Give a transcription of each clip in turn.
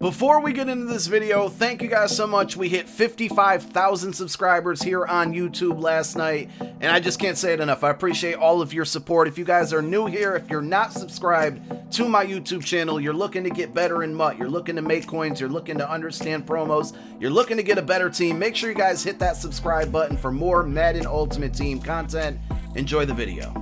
Before we get into this video, thank you guys so much. We hit 55,000 subscribers here on YouTube last night, and I just can't say it enough. I appreciate all of your support. If you guys are new here, if you're not subscribed to my YouTube channel, you're looking to get better in MUT, you're looking to make coins, you're looking to understand promos, you're looking to get a better team, make sure you guys hit that subscribe button for more Madden Ultimate Team content. Enjoy the video.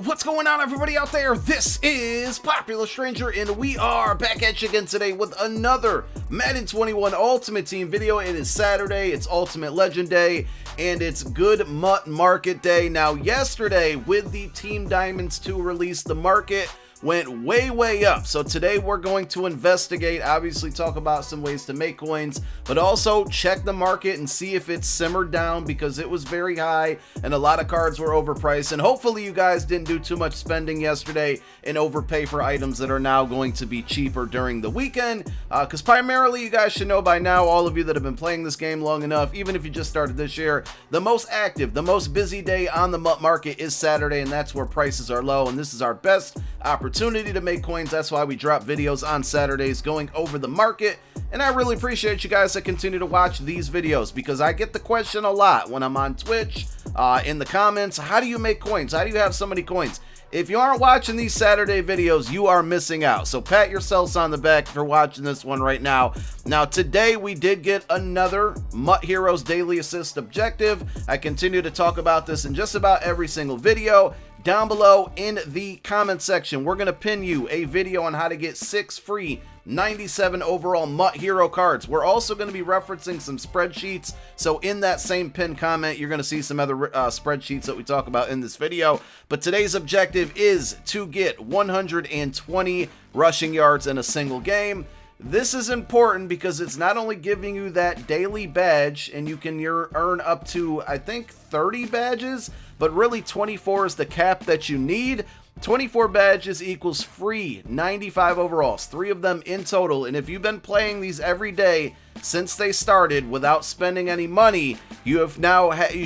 What's going on, everybody out there? This is Popular Stranger, and we are back at you again today with another Madden 21 Ultimate Team video. It is Saturday, it's Ultimate Legend Day, and it's Good MUT Market Day. Now, yesterday, with the Team Diamonds 2 release, the market went way up. So today we're going to investigate, obviously talk about some ways to make coins, but also check the market and see if it's simmered down, because it was very high and a lot of cards were overpriced. And hopefully you guys didn't do too much spending yesterday and overpay for items that are now going to be cheaper during the weekend, because primarily you guys should know by now, all of you that have been playing this game long enough, even if you just started this year, the most active, the most busy day on the MUT market is Saturday, and that's where prices are low, and this is our best opportunity to make coins. That's why we drop videos on Saturdays going over the market, and I really appreciate you guys that continue to watch these videos, because I get the question a lot when I'm on Twitch, in the comments, how do you make coins? How do you have so many coins? If you aren't watching these Saturday videos, you are missing out. So pat yourselves on the back for watching this one right now. Now, today we did get another Mutt Heroes Daily Assist objective. I continue to talk about this in just about every single video. Down below in the comment section, we're going to pin you a video on how to get 6 free 97 overall Mutt Hero cards. We're also going to be referencing some spreadsheets, so in that same pinned comment, you're going to see some other spreadsheets that we talk about in this video. But today's objective is to get 120 rushing yards in a single game. This is important because it's not only giving you that daily badge, and you can earn up to, I think, 30 badges, but really 24 is the cap that you need. 24 badges equals free 95 overalls, 3 of them in total. And if you've been playing these every day since they started without spending any money, you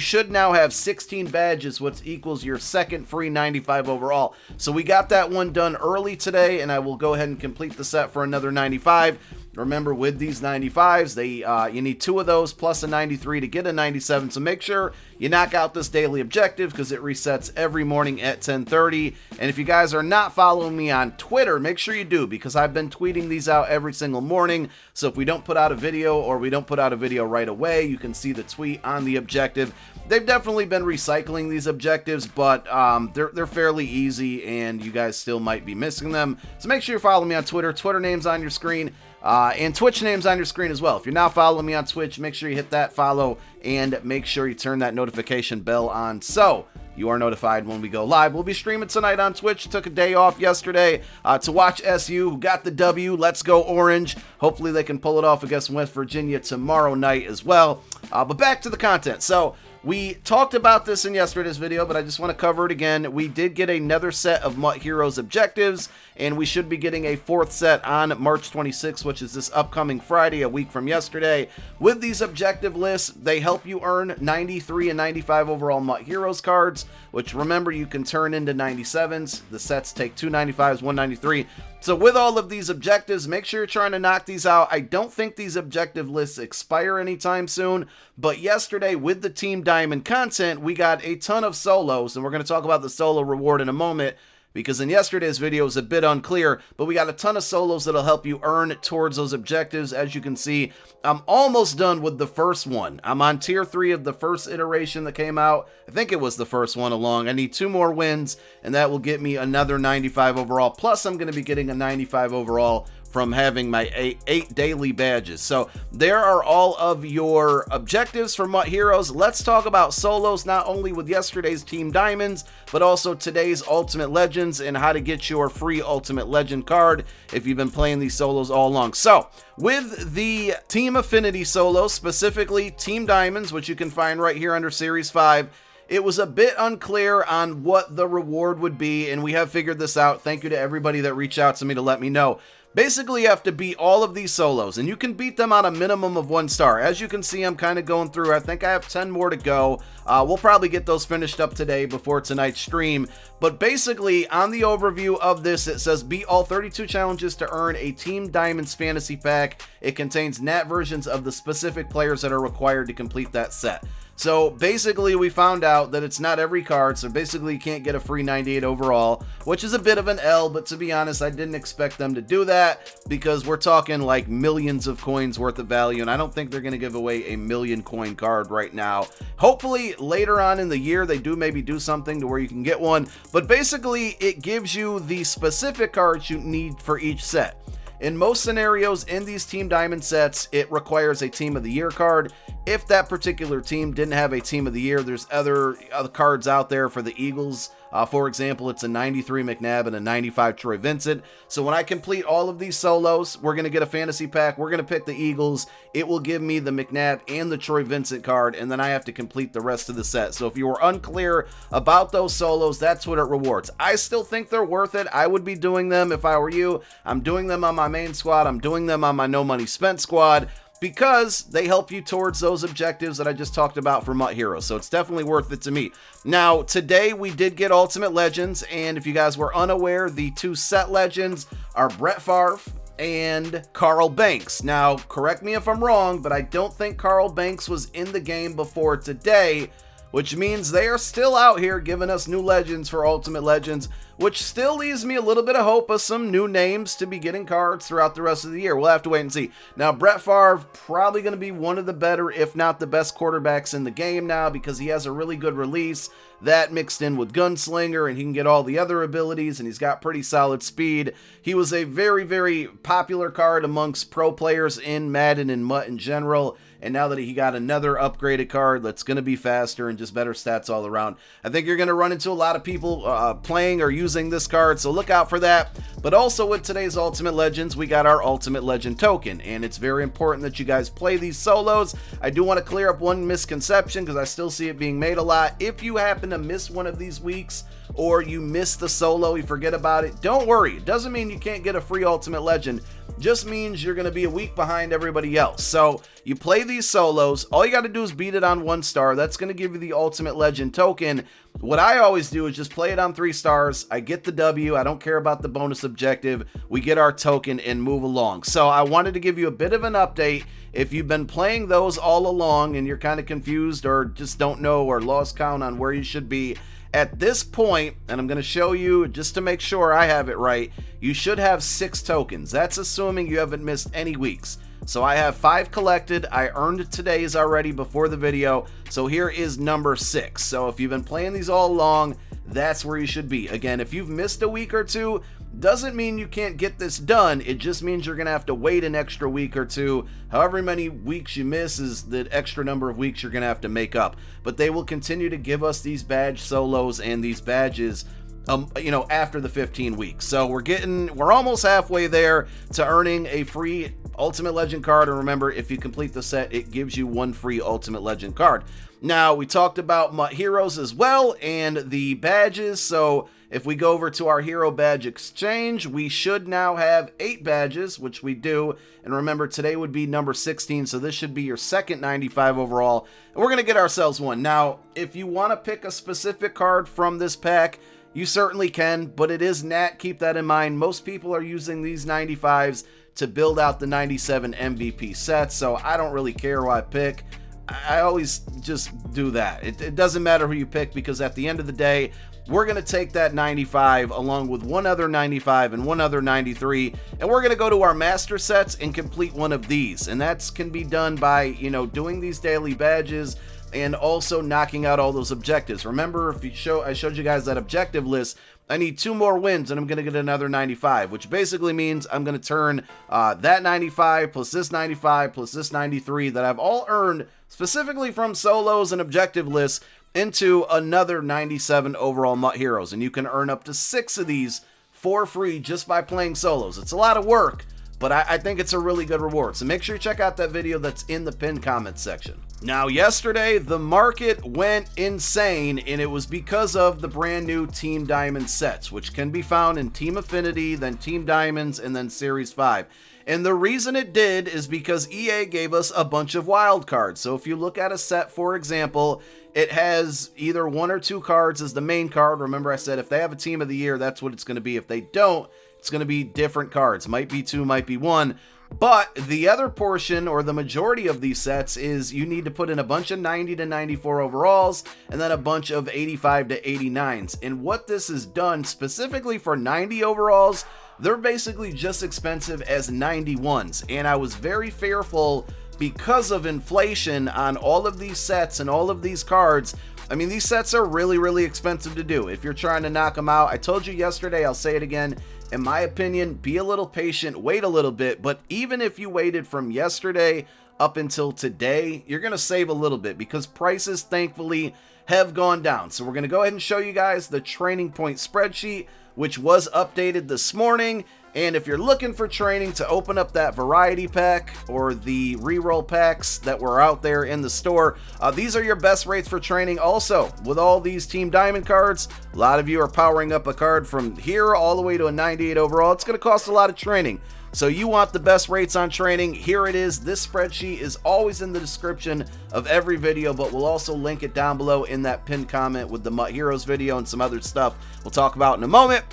should now have 16 badges, which equals your second free 95 overall. So we got that one done early today, and I will go ahead and complete the set for another 95. Remember, with these 95s, you need 2 of those plus a 93 to get a 97. So make sure you knock out this daily objective, because it resets every morning at 10:30. And if you guys are not following me on Twitter, make sure you do, because I've been tweeting these out every single morning. So if we don't put out a video, or we don't put out a video right away, you can see the tweet on the objective. They've definitely been recycling these objectives, but they're fairly easy, and you guys still might be missing them. So make sure you follow me on Twitter. Twitter name's on your screen. And Twitch name's on your screen as well. If you're not following me on Twitch, make sure you hit that follow, and make sure you turn that notification bell on so you are notified when we go live. We'll be streaming tonight on Twitch. Took a day off yesterday to watch SU, who got the W. Let's go Orange. Hopefully they can pull it off against West Virginia tomorrow night as well. But back to the content. So we talked about this in yesterday's video, but I just want to cover it again. We did get another set of Mutt Heroes objectives, and we should be getting a 4th set on March 26th, which is this upcoming Friday, a week from yesterday. With these objective lists, they help you earn 93 and 95 overall Mutt Heroes cards, which, remember, you can turn into 97s. The sets take 2 95s, 1 93. So with all of these objectives, make sure you're trying to knock these out. I don't think these objective lists expire anytime soon, but yesterday with the Team Diamond content, we got a ton of solos, and we're going to talk about the solo reward in a moment, because in yesterday's video it was a bit unclear, but we got a ton of solos that'll help you earn towards those objectives. As you can see, I'm almost done with the first one. I'm on tier 3 of the first iteration that came out. I think it was the first one along. I need 2 more wins, and that will get me another 95 overall. Plus, I'm going to be getting a 95 overall from having my 8 daily badges. So there are all of your objectives for Mutt Heroes. Let's talk about solos, not only with yesterday's Team Diamonds, but also today's Ultimate Legends, and how to get your free Ultimate Legend card if you've been playing these solos all along. So with the Team Affinity solos, specifically Team Diamonds, which you can find right here under Series 5, it was a bit unclear on what the reward would be, and we have figured this out. Thank you to everybody that reached out to me to let me know. Basically, you have to beat all of these solos, and you can beat them on a minimum of 1 star. As you can see, I'm kind of going through. I think I have 10 more to go. We'll probably get those finished up today before tonight's stream. But basically, on the overview of this, it says beat all 32 challenges to earn a Team Diamonds fantasy pack. It contains NAT versions of the specific players that are required to complete that set. So basically, we found out that it's not every card, so basically you can't get a free 98 overall, which is a bit of an L, but to be honest, I didn't expect them to do that because we're talking like millions of coins worth of value, and I don't think they're going to give away a 1,000,000 coin card right now. Hopefully, later on in the year, they do maybe do something to where you can get one, but basically, it gives you the specific cards you need for each set. In most scenarios in these Team Diamond sets, it requires a Team of the Year card. If that particular team didn't have a Team of the Year, there's other cards out there for the Eagles. For example, it's a 93 McNabb and a 95 Troy Vincent. So when I complete all of these solos, we're going to get a fantasy pack. We're going to pick the Eagles. It will give me the McNabb and the Troy Vincent card, and then I have to complete the rest of the set. So if you were unclear about those solos, that's what it rewards. I still think they're worth it. I would be doing them if I were you. I'm doing them on my main squad. I'm doing them on my no money spent squad, because they help you towards those objectives that I just talked about for Mutt Heroes. So it's definitely worth it to me. Now, today we did get Ultimate Legends, and if you guys were unaware, the 2 set legends are Brett Favre and Carl Banks. Now, correct me if I'm wrong, but I don't think Carl Banks was in the game before today, which means they are still out here giving us new legends for Ultimate Legends, which still leaves me a little bit of hope of some new names to be getting cards throughout the rest of the year. We'll have to wait and see. Now, Brett Favre, probably going to be one of the better, if not the best quarterbacks in the game now, because he has a really good release. That mixed in with Gunslinger, and he can get all the other abilities, and he's got pretty solid speed. He was a very, very popular card amongst pro players in Madden and Mutt in general. And now that he got another upgraded card that's going to be faster and just better stats all around, I think you're going to run into a lot of people playing or using this card, so look out for that. But also with today's Ultimate Legends, we got our Ultimate Legend token, and it's very important that you guys play these solos. I do want to clear up one misconception because I still see it being made a lot. If you happen to miss one of these weeks, or you miss the solo, you forget about it, don't worry. It doesn't mean you can't get a free Ultimate Legend. Just means you're going to be a week behind everybody else. So you play these solos. All you got to do is beat it on 1 star. That's going to give you the Ultimate Legend token. What I always do is just play it on 3 stars. I get the W. I don't care about the bonus objective. We get our token and move along. So I wanted to give you a bit of an update. If you've been playing those all along and you're kind of confused or just don't know or lost count on where you should be, at this point, and I'm going to show you just to make sure I have it right, you should have 6 tokens. That's assuming you haven't missed any weeks. So I have 5 collected. I earned today's already before the video. So here is number 6. So if you've been playing these all along, that's where you should be. Again, if you've missed a week or two, doesn't mean you can't get this done. It just means you're going to have to wait an extra week or two. However many weeks you miss is the extra number of weeks you're going to have to make up. But they will continue to give us these badge solos and these badges after the 15 weeks. So we're almost halfway there to earning a free Ultimate Legend card. And remember, if you complete the set, it gives you 1 free Ultimate Legend card. Now, we talked about Mutt Heroes as well and the badges. So if we go over to our Hero Badge Exchange, we should now have 8 badges, which we do. And remember, today would be number 16, so this should be your second 95 overall. And we're going to get ourselves one. Now, if you want to pick a specific card from this pack, you certainly can, but it is NAT. Keep that in mind. Most people are using these 95s to build out the 97 MVP sets, so I don't really care who I pick. I always just do that. It doesn't matter who you pick, because at the end of the day, we're going to take that 95 along with one other 95 and one other 93, and we're going to go to our master sets and complete one of these. And that can be done by, doing these daily badges and also knocking out all those objectives. Remember, I showed you guys that objective list. I need 2 more wins and I'm going to get another 95, which basically means I'm going to turn that 95 plus this 95 plus this 93 that I've all earned specifically from solos and objective lists into another 97 overall Mutt Heroes. And you can earn up to 6 of these for free just by playing solos. It's a lot of work, but I think it's a really good reward. So make sure you check out that video that's in the pinned comments section. Now, yesterday, the market went insane, and it was because of the brand new Team Diamond sets, which can be found in Team Affinity, then Team Diamonds, and then Series 5. And the reason it did is because EA gave us a bunch of wild cards. So if you look at a set, for example, it has either 1 or 2 cards as the main card. Remember I said if they have a Team of the Year, that's what it's going to be. If they don't, it's going to be different cards. Might be 2, might be 1. But the other portion, or the majority of these sets, is you need to put in a bunch of 90 to 94 overalls and then a bunch of 85 to 89s. And what this has done specifically for 90 overalls, they're basically just expensive as 91s. And I was very fearful because of inflation on all of these sets and all of these cards. I mean, these sets are really, really expensive to do if you're trying to knock them out. I told you yesterday, I'll say it again. In my opinion, be a little patient, wait a little bit. But even if you waited from yesterday up until today, you're going to save a little bit because prices, thankfully, have gone down. So we're going to go ahead and show you guys the training point spreadsheet, which was updated this morning. And if you're looking for training to open up that variety pack or the reroll packs that were out there in the store, these are your best rates for training. Also, with all these Team Diamond cards, a lot of you are powering up a card from here all the way to a 98 overall. It's going to cost a lot of training. So you want the best rates on training, here it is. This spreadsheet is always in the description of every video, but we'll also link it down below in that pinned comment with the Mutt Heroes video and some other stuff we'll talk about in a moment.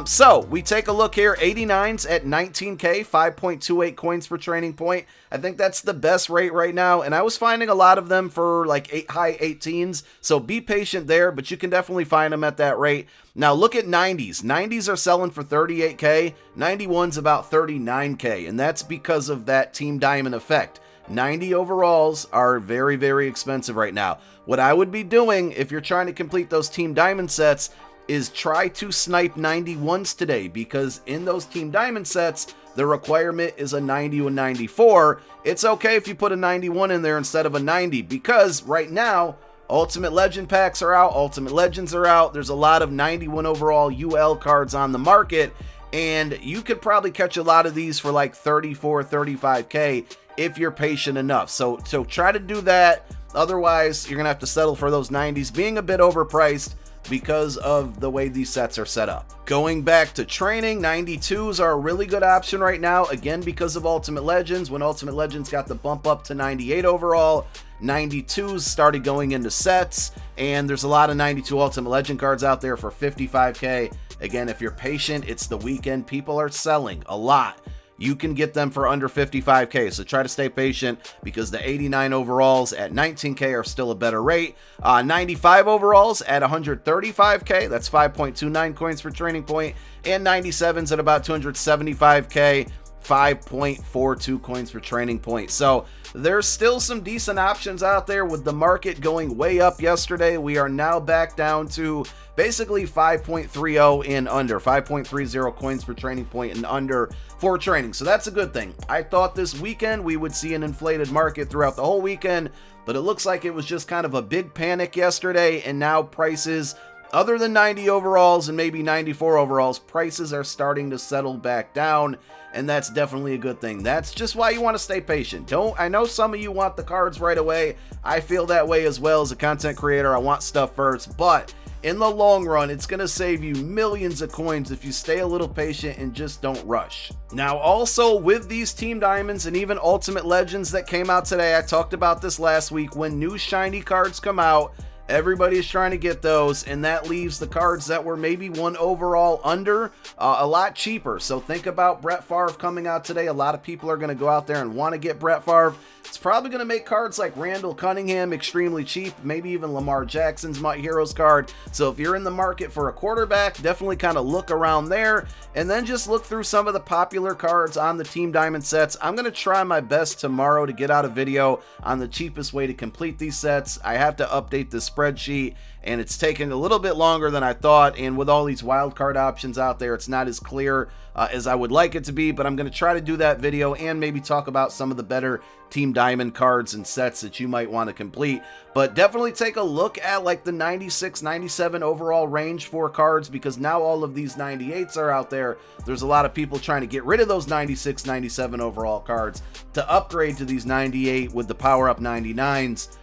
So we take a look here, 89s at 19k, 5.28 coins per training point. I think that's the best rate right now, and I was finding a lot of them for like high 18s, so be patient there, but you can definitely find them at that rate. Now look at 90s. 90s are selling for 38k, 91's about 39k, and that's because of that Team Diamond effect. 90 overalls are very, very expensive right now. What I would be doing if you're trying to complete those Team Diamond sets is try to snipe 91s today, because in those Team Diamond sets, the requirement is a 90 or 94. It's okay if you put a 91 in there instead of a 90, because right now, Ultimate Legend packs are out, Ultimate Legends are out. There's a lot of 91 overall UL cards on the market, and you could probably catch a lot of these for like 34, 35k if you're patient enough. So try to do that. Otherwise, you're gonna have to settle for those 90s being a bit overpriced because of the way these sets are set up. Going back to training, 92s are a really good option right now, again because of Ultimate Legends. When Ultimate Legends got the bump up to 98 overall, 92s started going into sets, and there's a lot of 92 Ultimate Legend cards out there for 55k. Again, if you're patient, it's the weekend, people are selling a lot. You can get them for under 55k, so try to stay patient because the 89 overalls at 19k are still a better rate. 95 overalls at 135k, that's 5.29 coins per training point, and 97s at about 275k, 5.42 coins per training point. So there's still some decent options out there. With the market going way up yesterday, we are now back down to basically 5.30 and under, 5.30 coins per training point and under for training. So that's a good thing. I thought this weekend we would see an inflated market throughout the whole weekend, but it looks like it was just kind of a big panic yesterday, and now prices, other than 90 overalls and maybe 94 overalls, prices are starting to settle back down, and that's definitely a good thing. That's just why you want to stay patient. I know some of you want the cards right away. I feel that way as well as a content creator. I want stuff first, but in the long run, it's going to save you millions of coins if you stay a little patient and just don't rush. Now, also with these Team Diamonds and even Ultimate Legends that came out today, I talked about this last week, when new shiny cards come out, everybody's trying to get those, and that leaves the cards that were maybe 1 overall under a lot cheaper. So think about Brett Favre coming out today. A lot of people are going to go out there and want to get Brett Favre. It's probably going to make cards like Randall Cunningham extremely cheap, maybe even Lamar Jackson's Mutt Heroes card. So if you're in the market for a quarterback, definitely kind of look around there, and then just look through some of the popular cards on the Team Diamond sets. I'm going to try my best tomorrow to get out a video on the cheapest way to complete these sets. I have to update the spreadsheet, and it's taken a little bit longer than I thought, and with all these wildcard options out there, it's not as clear as I would like it to be, but I'm going to try to do that video and maybe talk about some of the better Team Diamond cards and sets that you might want to complete. But definitely take a look at like the 96, 97 overall range for cards, because now all of these 98s are out there. There's a lot of people trying to get rid of those 96, 97 overall cards to upgrade to these 98 with the power-up 99s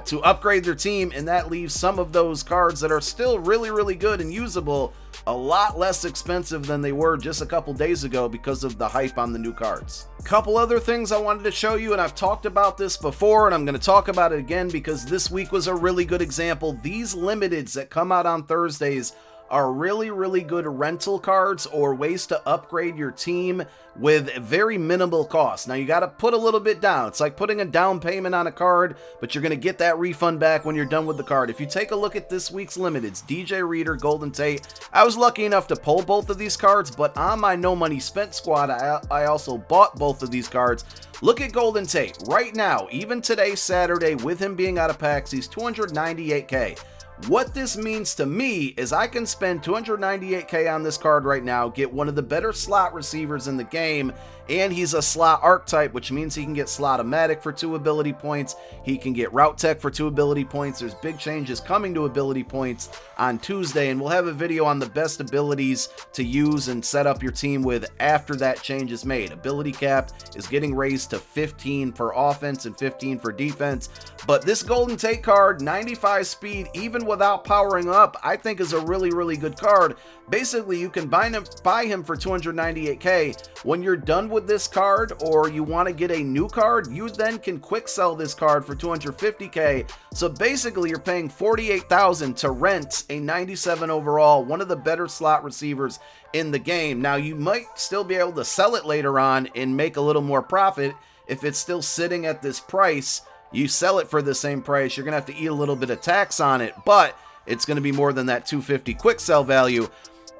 to upgrade their team, and that leaves some of those cards that are still really, really good and usable a lot less expensive than they were just a couple days ago because of the hype on the new cards. Couple other things I wanted to show you, and I've talked about this before, and I'm going to talk about it again because this week was a really good example. These limiteds that come out on Thursdays are really, really good rental cards or ways to upgrade your team with very minimal cost. Now, you got to put a little bit down. It's like putting a down payment on a card, but you're going to get that refund back when you're done with the card. If you take a look at this week's limiteds, DJ Reader, Golden Tate, I was lucky enough to pull both of these cards, but on my No Money Spent squad, I also bought both of these cards. Look at Golden Tate right now, even today, Saturday, with him being out of packs, he's 298K. What this means to me is I can spend 298K on this card right now, get one of the better slot receivers in the game, and he's a slot archetype, which means he can get Slot-O-Matic for 2 ability points, he can get Route Tech for 2 ability points. There's big changes coming to ability points on Tuesday, and we'll have a video on the best abilities to use and set up your team with after that change is made. Ability cap is getting raised to 15 for offense and 15 for defense, but this Golden Tate card, 95 speed, even without powering up, I think is a really, really good card. Basically, you can buy him for 298K. When you're done with this card, or you want to get a new card, you then can quick sell this card for 250K. So basically, you're paying $48,000 to rent a 97 overall, one of the better slot receivers in the game. Now, you might still be able to sell it later on and make a little more profit if it's still sitting at this price. You sell it for the same price, you're going to have to eat a little bit of tax on it, but it's going to be more than that 250 quick sell value.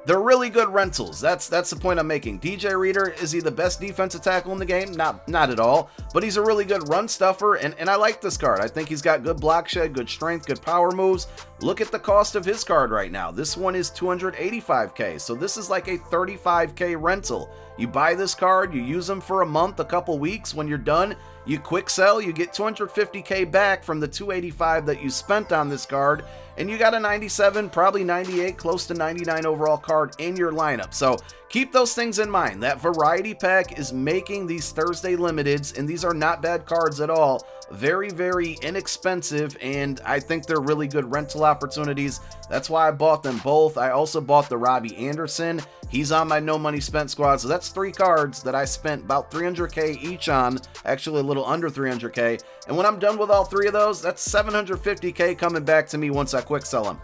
They're really good rentals. That's the point I'm making. DJ Reader, is he the best defensive tackle in the game? Not at all, but he's a really good run stuffer, and I like this card. I think he's got good block shed, good strength, good power moves. Look at the cost of his card right now. This one is 285K, so this is like a 35K rental. You buy this card, you use them for a month, a couple weeks. When you're done, you quick sell, you get 250K back from the 285 that you spent on this card, and you got a 97, probably 98, close to 99 overall card in your lineup. So keep those things in mind. That variety pack is making these Thursday limiteds, and these are not bad cards at all. Very, very inexpensive, and I think they're really good rental opportunities. That's why I bought them both. I also bought the Robbie Anderson. He's on my No Money Spent squad, so that's 3 cards that I spent about 300K each on, actually a little under 300K. And when I'm done with all 3 of those, that's 750K coming back to me once I quick sell them.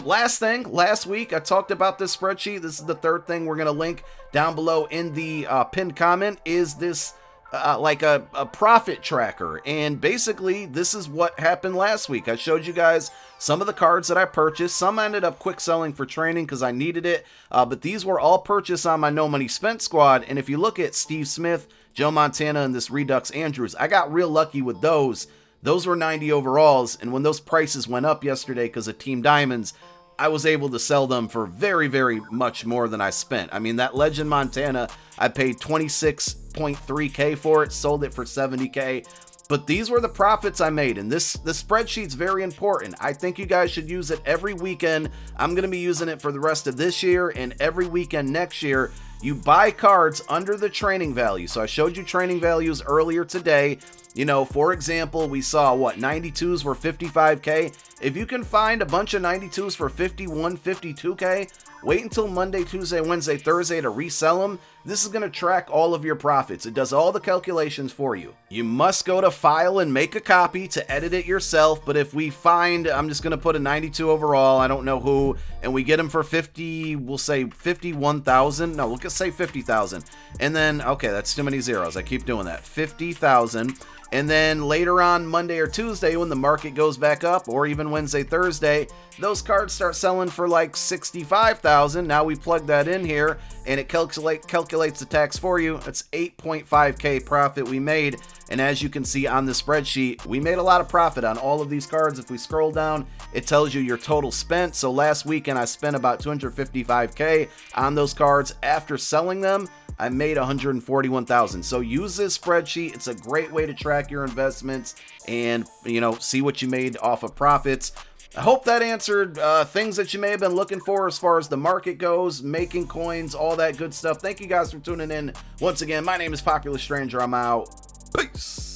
Last thing, last week I talked about this spreadsheet. This is the third thing we're going to link down below in the pinned comment, is this like a profit tracker. And basically this is what happened last week. I showed you guys some of the cards that I purchased. Some I ended up quick selling for training because I needed it, but these were all purchased on my No Money Spent squad. And if you look at Steve Smith, Joe Montana, and this Redux Andrews, I got real lucky with those. Those were 90 overalls, and when those prices went up yesterday because of Team Diamonds, I was able to sell them for very, very much more than I spent. I mean, that Legend Montana, I paid 26.3K for it, sold it for 70K. But these were the profits I made, and this spreadsheet's very important. I think you guys should use it every weekend. I'm going to be using it for the rest of this year and every weekend next year. You buy cards under the training value. So I showed you training values earlier today. You know, for example, we saw what, 92s were 55K. If you can find a bunch of 92s for 51, 52K, wait until Monday, Tuesday, Wednesday, Thursday to resell them. This is going to track all of your profits. It does all the calculations for you. You must go to File and make a copy to edit it yourself. But if we find, I'm just going to put a 92 overall, I don't know who, and we get them for 50, we'll say 51,000. No, we'll just say 50,000. And then, okay, that's too many zeros. I keep doing that. 50,000. And then later on Monday or Tuesday, when the market goes back up, or even Wednesday, Thursday, those cards start selling for like 65,000. Now we plug that in here and it calculates the tax for you. It's 8.5K profit we made. And as you can see on the spreadsheet, we made a lot of profit on all of these cards. If we scroll down, it tells you your total spent. So last weekend I spent about 255K on those cards. After selling them, I made 141,000. So use this spreadsheet. It's a great way to track your investments and, see what you made off of profits. I hope that answered things that you may have been looking for as far as the market goes, making coins, all that good stuff. Thank you guys for tuning in. Once again, my name is Popular Stranger. I'm out. Peace.